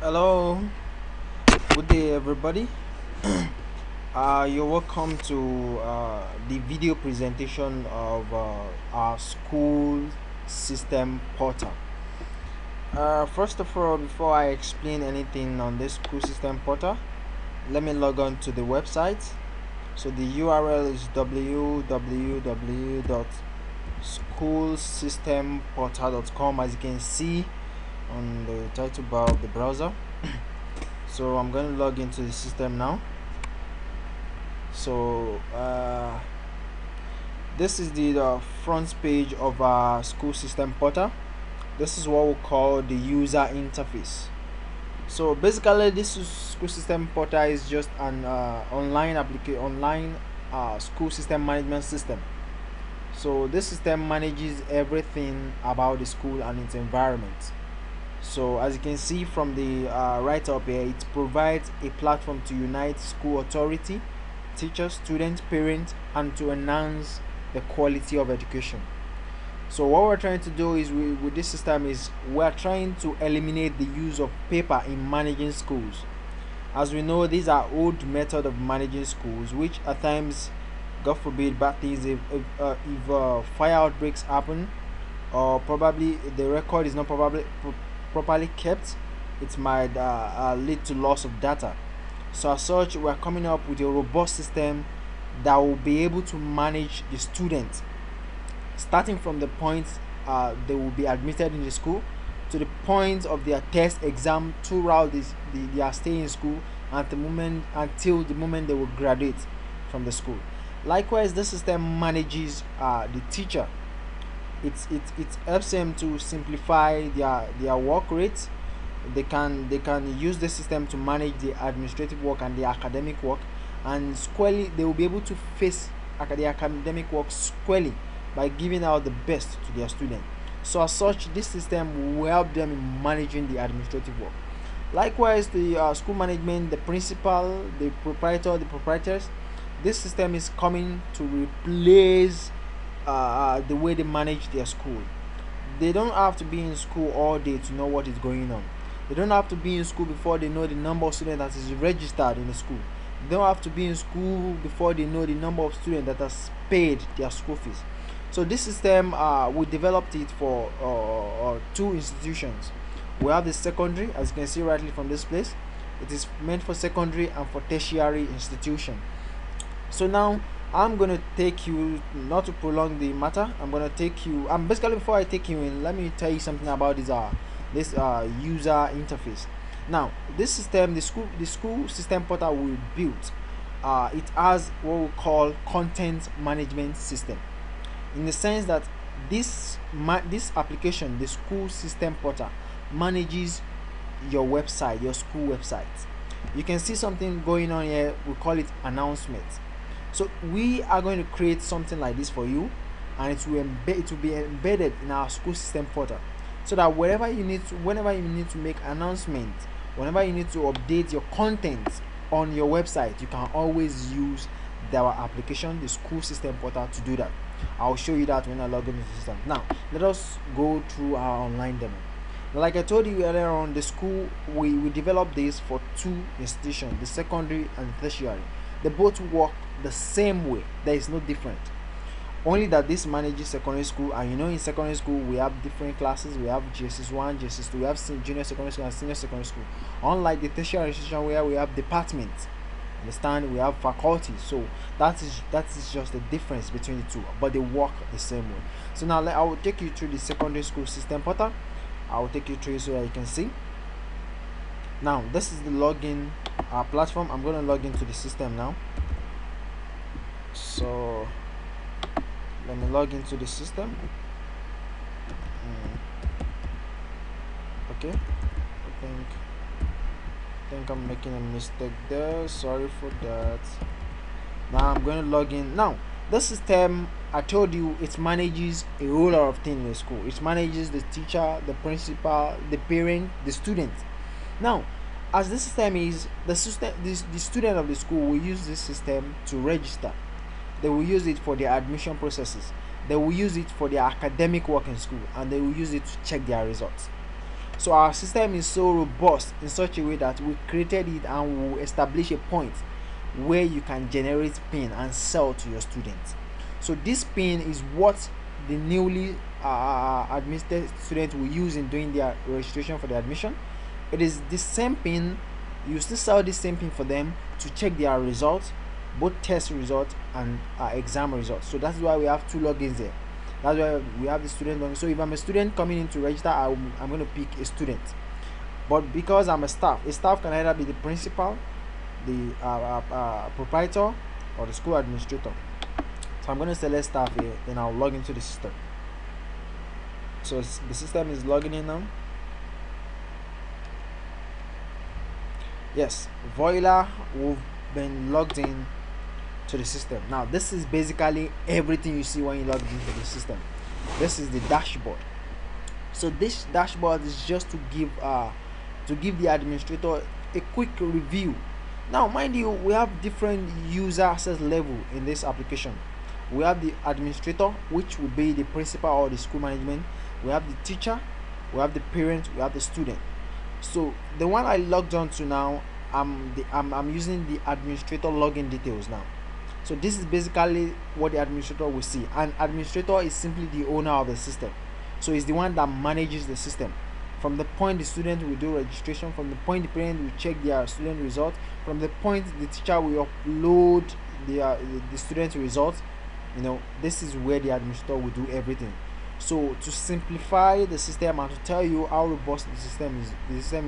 Hello, good day, everybody. You're welcome to the video presentation of our school system portal. First of all, before I explain anything on this school system portal, let me log on to the website. So the URL is www.schoolsystemportal.com, as you can see on the title bar of the browser. So I'm going to log into the system now. So this is the front page of our school system portal. This is what we call the user interface. So basically, school system portal is just an online school system management system. So this system manages everything about the school and its environment. So as you can see from the right up here, it provides a platform to unite school authority, teachers, students, parents, and to enhance the quality of education. So what we're trying to do is with this system is we're trying to eliminate the use of paper in managing schools. As we know, these are old method of managing schools, which at times, God forbid, bad things if fire outbreaks happen, or probably the record is not properly kept, it might lead to loss of data. So as such, we are coming up with a robust system that will be able to manage the students, starting from the point they will be admitted in the school to the point of their test exam throughout their stay in school at the moment until the moment they will graduate from the school. Likewise, this system manages the teacher. It helps them to simplify their work rates. They can use the system to manage the administrative work and the academic work, and squarely they will be able to face the academic work squarely by giving out the best to their students. So as such, this system will help them in managing the administrative work. Likewise, the school management, the principal, the proprietor, the proprietors, this system is coming to replace the way they manage their school. They don't have to be in school all day to know what is going on. They don't have to be in school before they know the number of students that is registered in the school. They don't have to be in school before they know the number of students that has paid their school fees. So this system, we developed it for two institutions. We have the secondary, as you can see rightly from this place. It is meant for secondary and for tertiary institution. So now I'm gonna take you, not to prolong the matter, I'm gonna take you, basically, before I take you in, let me tell you something about this user interface. Now this system, the school system portal we built, it has what we call content management system, in the sense that this application, the school system portal, manages your website, your school website. You can see something going on here, we call it announcement. So we are going to create something like this for you, and it will be embedded in our school system portal, so that whenever you need to make announcements, whenever you need to update your content on your website, you can always use our application, the school system portal, to do that. I'll show you that when I log into the system. Now let us go through our online demo. Like I told you earlier on, the school, we developed this for two institutions, the secondary and tertiary. They both work the same way. There is no different, only that this manages secondary school. And in secondary school we have different classes. We have JSS1, JSS2, we have junior secondary school and senior secondary school, unlike the tertiary institution where we have departments, understand, we have faculty. So that is just the difference between the two, but they work the same way. So now I will take you through the secondary school system portal. I will take you through so that you can see. Now this is the login platform. I'm going to log into the system now. So let me log into the system. Okay, I think I'm making a mistake there, sorry for that. Now I'm going to log in. Now the system, I told you, it manages a whole lot of things in the school. It manages the teacher, the principal, the parent, the student. Now as this system is the student of the school will use this system to register. They will use it for their admission processes. They will use it for their academic work in school, and they will use it to check their results. So our system is so robust in such a way that we created it and we establish a point where you can generate pin and sell to your students. So this pin is what the newly admitted student will use in doing their registration for the admission. It is the same pin. You still sell the same pin for them to check their results, both test results and exam results. So that's why we have two logins there. That's why we have the student login. So if I'm a student coming in to register, I'm going to pick a student. But because I'm a staff can either be the principal, the proprietor, or the school administrator. So I'm going to select staff here, then I'll log into the system. So the system is logging in now. Yes, Voila, we've been logged in to the system. Now this is basically everything you see when you log into the system. This is the dashboard. So this dashboard is just to give the administrator a quick review. Now mind you, we have different user access level in this application. We have the administrator, which will be the principal or the school management. We have the teacher, we have the parent, we have the student. So the one I logged on to now, I'm using the administrator login details now. So this is basically what the administrator will see. An administrator is simply the owner of the system. So it's the one that manages the system. From the point the student will do registration, from the point the parent will check their student results, from the point the teacher will upload the student results, this is where the administrator will do everything. So to simplify the system and to tell you how robust the system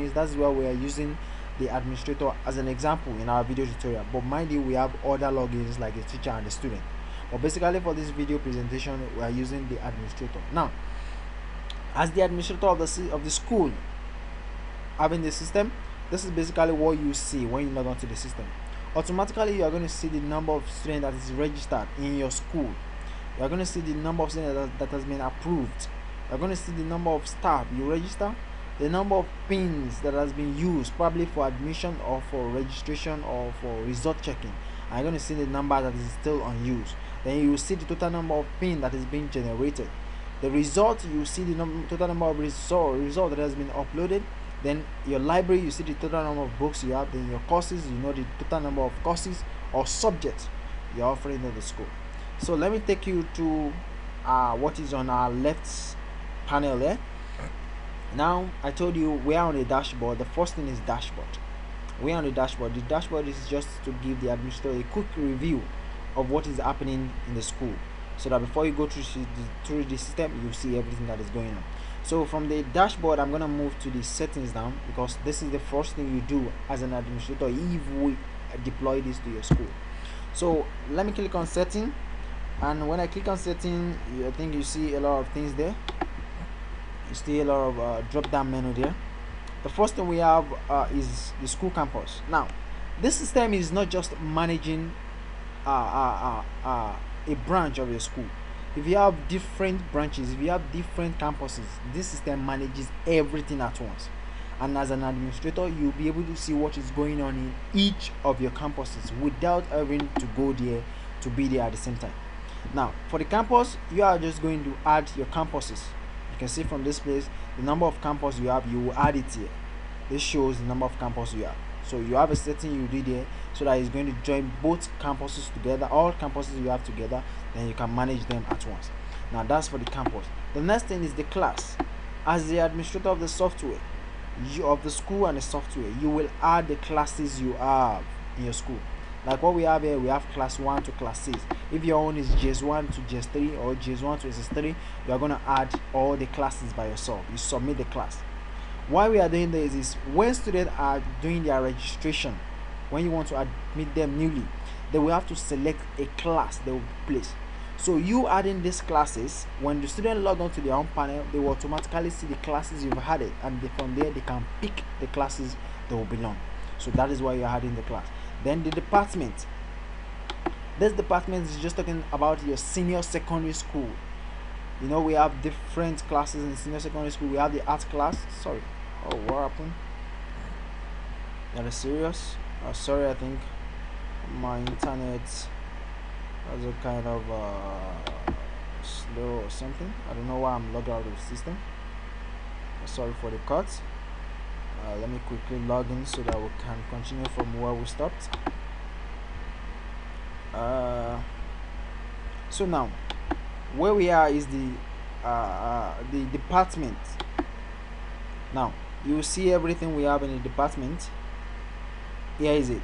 is, that's why we are using the administrator as an example in our video tutorial. But mind you, we have other logins like the teacher and the student. But basically for this video presentation, we are using the administrator. Now, as the administrator of the school having the system, this is basically what you see when you log onto the system. Automatically, you are going to see the number of students that is registered in your school. You are going to see the number of students that has been approved. You are going to see the number of staff you register, the number of pins that has been used, probably for admission or for registration or for result checking. And you're going to see the number that is still unused. Then you will see the total number of pins that is being generated. The result, you see the total number of result that has been uploaded. Then your library, you see the total number of books you have. Then your courses, you know the total number of courses or subjects you're offering at the school. So let me take you to what is on our left panel there. Now I told you we are on the dashboard. The first thing is dashboard. We are on the dashboard. The dashboard is just to give the administrator a quick review of what is happening in the school, so that before you go through the system, you see everything that is going on. So from the dashboard, I'm gonna move to the settings now, because this is the first thing you do as an administrator if we deploy this to your school. So let me click on setting, and when I click on setting, I think you see a lot of things there. You see a lot of drop down menu there. The first thing we have is the school campus. Now this system is not just managing a branch of your school. If you have different branches, if you have different campuses, this system manages everything at once. And as an administrator, you'll be able to see what is going on in each of your campuses without having to go there to be there at the same time. Now for the campus, you are just going to add your campuses. You can see from this place the number of campuses you have. You will add it here. This shows the number of campuses you have. So you have a setting you did here, so that it's going to join both campuses together, all campuses you have together, then you can manage them at once. Now that's for the campus. The next thing is the class. As the administrator of the software, of the school and the software, you will add the classes you have in your school. Like what we have here, we have class 1 to class 6. If your own is JS1 to JS3 or JS1 to JS3, you are going to add all the classes by yourself. You submit the class. Why we are doing this is when students are doing their registration, when you want to admit them newly, they will have to select a class they will place. So you adding these classes, when the student log on to their own panel, they will automatically see the classes you've added, and from there they can pick the classes they will belong. So that is why you're adding the class. Then the department. This department is just talking about your senior secondary school. You know, we have different classes in senior secondary school. We have the art class. Sorry. Oh, what happened? That is serious. Sorry, I think my internet has a kind of slow or something. I don't know why I'm logged out of the system. Sorry for the cut. Let me quickly log in so that we can continue from where we stopped. So now where we are is the department. Now you will see everything we have in the department. Here is it.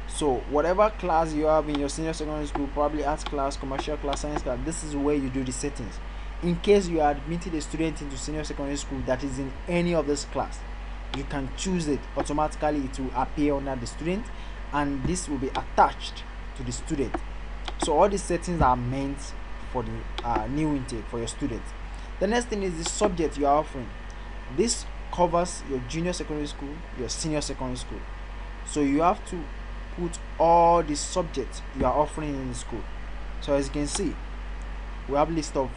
So whatever class you have in your senior secondary school, probably arts class, commercial class, science class, this is where you do the settings. In case you are admitted a student into senior secondary school that is in any of this class, you can choose it automatically. It will appear under the student, and this will be attached to the student. So all these settings are meant for the new intake for your students. The next thing is the subject you are offering. This covers your junior secondary school, your senior secondary school. So you have to put all the subjects you are offering in the school. So as you can see, we have a list of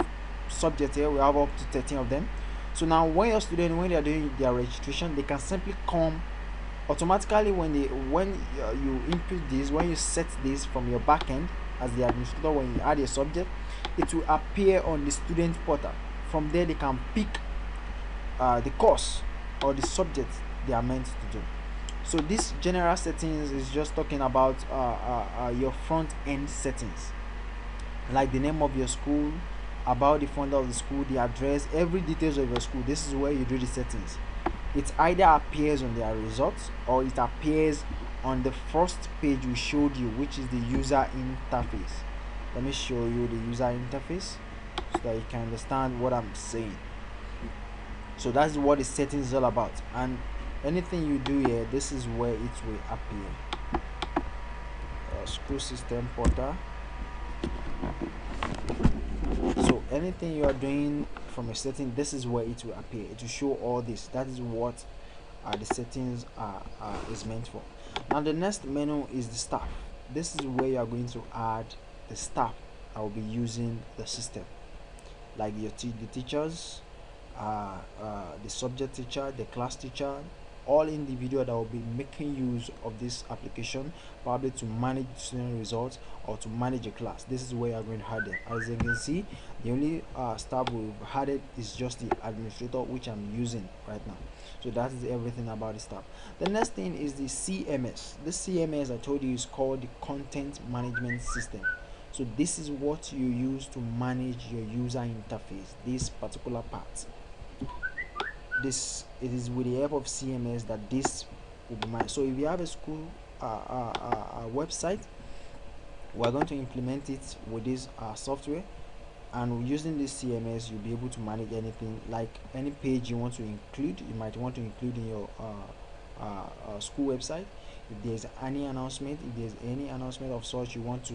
subjects here. We have up to 13 of them. So now when your student, when they are doing their registration, they can simply come automatically when you input this, when you set this from your backend as the administrator. When you add a subject, it will appear on the student portal. From there they can pick the course or the subject they are meant to do. So this general settings is just talking about your front end settings, like the name of your school, about the founder of the school, the address, every details of your school. This is where you do the settings. It either appears on their results or it appears on the first page we showed you, which is the user interface. Let me show you the user interface so that you can understand what I'm saying. So that's what the settings is all about, and anything you do here, this is where it will appear. School system portal. So anything you are doing from a setting, this is where it will appear. It will show all this. That is what the settings is meant for. Now the next menu is the staff. This is where you are going to add the staff that will be using the system, like the teachers, the subject teacher, the class teacher, all individual that will be making use of this application, probably to manage student results or to manage a class. This is where you are going to add them. As you can see, the only staff we've added is just the administrator, which I'm using right now. So that is everything about the staff. The next thing is the CMS. This CMS, I told you, is called the content management system. So this is what you use to manage your user interface, this particular part. It is with the help of CMS that this will be managed. So if you have a school website, we're going to implement it with this software, and using this CMS you'll be able to manage anything, like any page you want to include. You might want to include in your school website. If there's any announcement, if there's any announcement of such you want to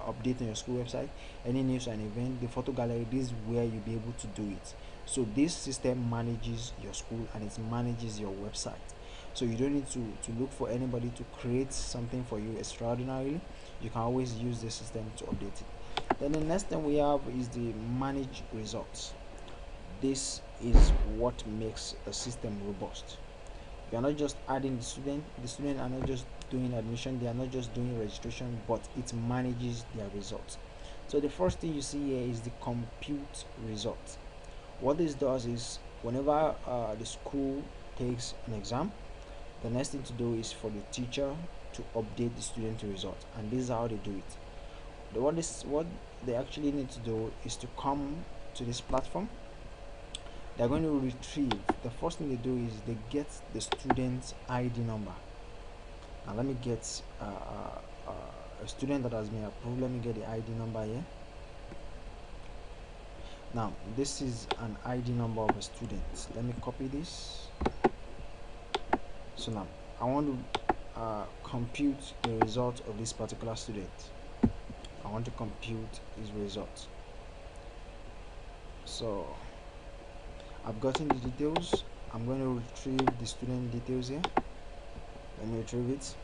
update on your school website, any news and event, the photo gallery, this is where you'll be able to do it. So this system manages your school and it manages your website. So you don't need to look for anybody to create something for you extraordinarily. You can always use the system to update it. Then the next thing we have is the manage results. This is what makes a system robust. You are not just adding the student are not just doing admission, they are not just doing registration, but it manages their results. So the first thing you see here is the compute results. What this does is, whenever the school takes an exam, the next thing to do is for the teacher to update the student result, and this is how they do it. What they actually need to do is to come to this platform. They're going to retrieve, the first thing they do is they get the student's ID number. Now let me get a student that has been approved. Let me get the ID number here. Now this is an ID number of a student. Let me copy this. So now I want to compute the result of this particular student. I want to compute his result. So I've gotten the details. I'm going to retrieve the student details here. Let me retrieve it.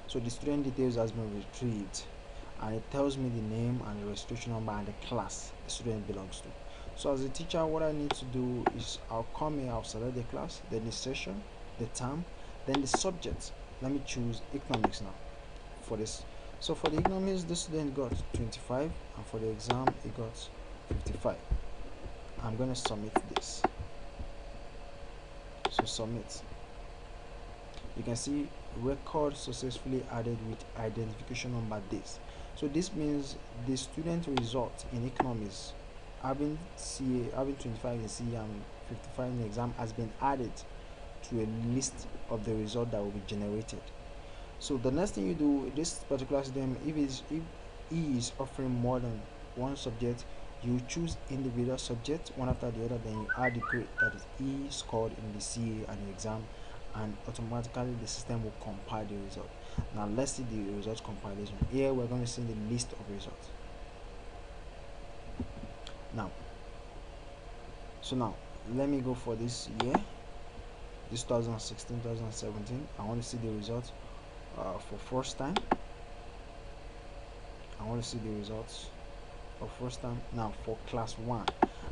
So the student details has been retrieved, and it tells me the name and the registration number and the class the student belongs to. So as a teacher, what I need to do is I'll come here, I'll select the class, then the session, the term, then the subject. Let me choose economics now for this. So for the economics, the student got 25, and for the exam he got 55. I'm going to submit this. So submit. You can see record successfully added with identification number this. So this means the student result in economics having 25 in CA and 55 in exam has been added to a list of the result that will be generated. So the next thing you do, this particular student, if he is offering more than one subject, you choose individual subject one after the other, then you add the grade that is he scored in the CA and the exam, and automatically the system will compile the result. Now let's see the result compilation. Here we're going to see the list of results. Now, so now let me go for this year, this 2016 2017. I want to see the results for first time. I want to see the results for first time now for class 1.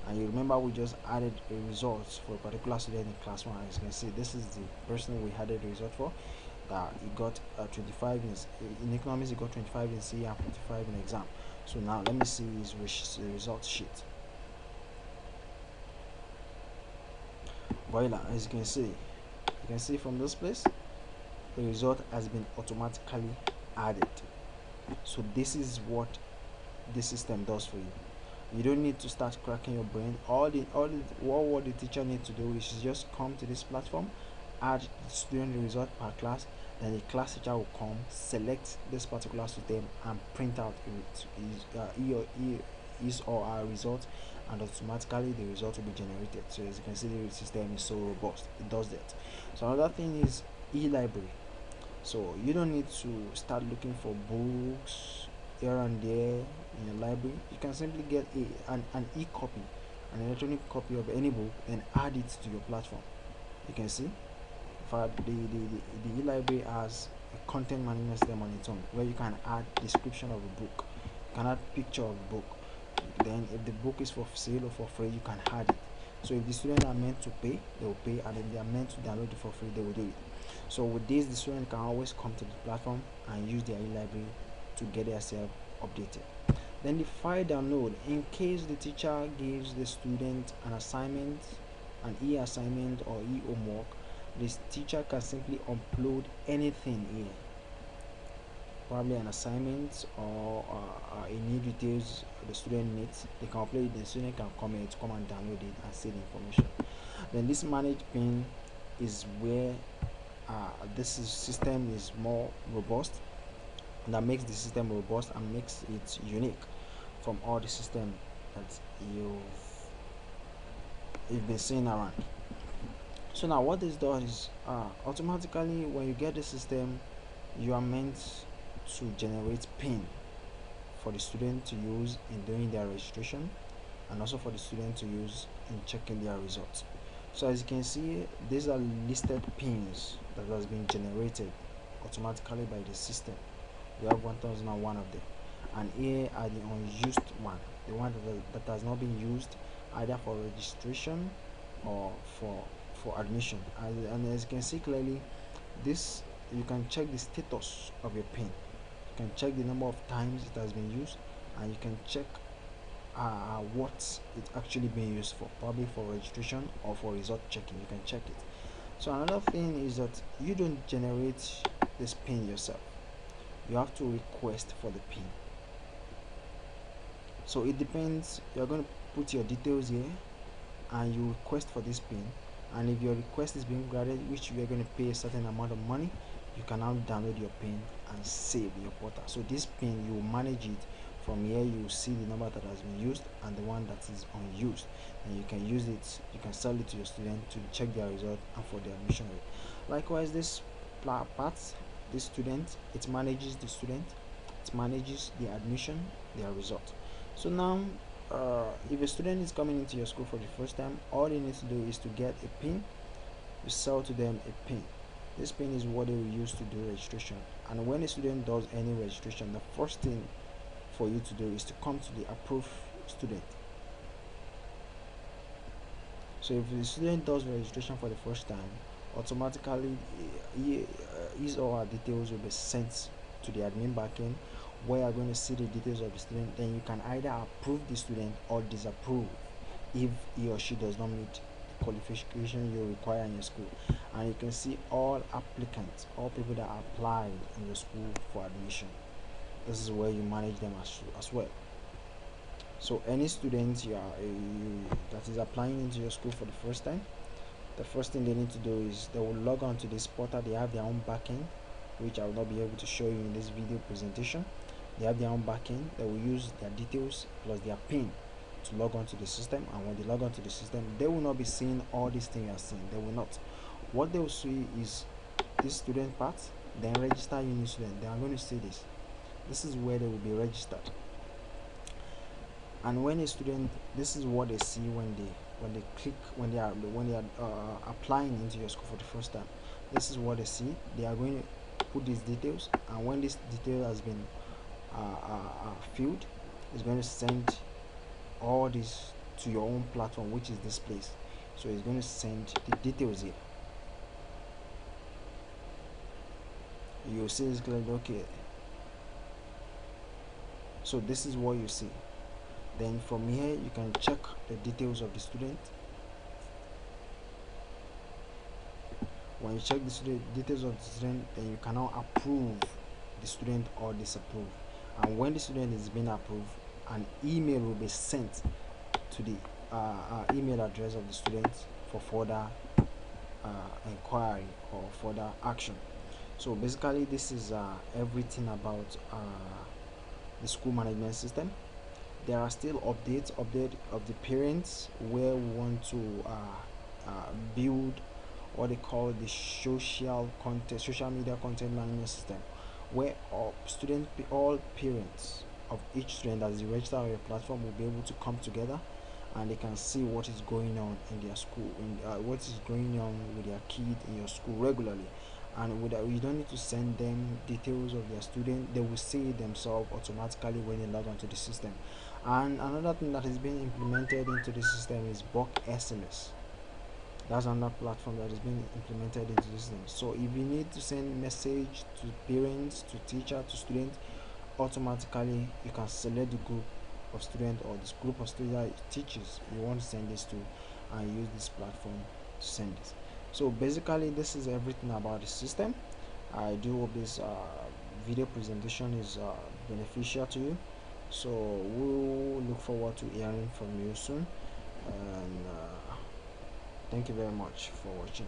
And you remember we just added a results for a particular student in class 1. As you can see, this is the person we added the result for, that he got 25 in economics. He got 25 in CA and 45 in exam. So now let me see his result sheet. Voila, as you can see from this place, the result has been automatically added. So this is what the system does for you. You don't need to start cracking your brain. What the teacher needs to do is just come to this platform, add the student result per class, then the class teacher will come, select this particular student and print out his or her result, and automatically the result will be generated. So as you can see, the system is so robust, it does that. So another thing is e-library. So you don't need to start looking for books here and there in your library. You can simply get an e-copy, an electronic copy of any book, and add it to your platform. You can see, in fact, the e-library has a content management system on its own, where you can add description of a book, you can add picture of the book. Then if the book is for sale or for free, you can add it. So if the students are meant to pay, they will pay, and if they are meant to download it for free, they will do it. So with this, the student can always come to the platform and use their e-library to get themselves updated. Then the file download, in case the teacher gives the student an assignment, an e-assignment or e-homework, this teacher can simply upload anything here, probably an assignment or a new details the student needs. They can upload it, the student can come and download it and see the information. Then this manage pin is where this system is more robust, and that makes the system robust and makes it unique from all the system that you've been seeing around. So now what this does is automatically when you get the system, you are meant to generate pin for the student to use in doing their registration, and also for the student to use in checking their results. So as you can see, these are listed pins that has been generated automatically by the system. We have 1001 of them, and here are the unused one, the one that has not been used either for registration or for admission. And as you can see clearly, this you can check the status of your pin, you can check the number of times it has been used, and you can check what it's actually being used for, probably for registration or for result checking. You can check it. So another thing is that you don't generate this pin yourself, you have to request for the pin. So it depends, you're going to put your details here and you request for this pin, and if your request is being granted, which you are going to pay a certain amount of money, you can now download your pin and save your portal. So this pin, you manage it from here. You see the number that has been used and the one that is unused, and you can use it, you can sell it to your student to check their result and for their admission rate. Likewise, this part, this student, it manages the student, it manages the admission, their result. So now if a student is coming into your school for the first time, all they need to do is to get a pin. You sell to them a pin. This pin is what they will use to do registration, and when a student does any registration, the first thing for you to do is to come to the approved student. So if the student does registration for the first time, automatically his or her details will be sent to the admin backend, where you're going to see the details of the student. Then you can either approve the student or disapprove if he or she does not meet the qualification you require in your school, and you can see all applicants, all people that applied in your school for admission. This is where you manage them as well. So any student that is applying into your school for the first time, the first thing they need to do is they will log on to this portal. They have their own backend, which I will not be able to show you in this video presentation. They have their own backend. They will use their details plus their pin to log on to the system, and when they log on to the system, they will not be seeing all these things you are seeing. They will not. What they will see is this student part, then register unit student. They are going to see this. This is where they will be registered. And when a student, this is what they see when they click, when they are applying into your school for the first time. This is what they see. They are going to put these details, and when this detail has been filled, it's going to send all this to your own platform, which is this place. So it's going to send the details here. You'll see it's clearly okay. So this is what you see. Then from here you can check the details of the student. When you check the details of the student, then you can now approve the student or disapprove. And when the student is being approved, an email will be sent to the email address of the student for further inquiry or further action. So basically this is everything about the school management system. There are still update of the parents, where we want to build what they call the social media content management system, where all parents of each student that is registered on your platform will be able to come together, and they can see what is going on in their school, what is going on with their kid in your school regularly. And you don't need to send them details of their student. They will see it themselves automatically when they log onto the system. And another thing that is being implemented into the system is bulk SMS. That's another platform that is being implemented into the system. So if you need to send message to parents, to teacher, to students, automatically you can select the group of students or this group of students teachers you want to send this to, and use this platform to send it. So basically this is everything about the system. I do hope this video presentation is beneficial to you. So we'll look forward to hearing from you soon, and thank you very much for watching.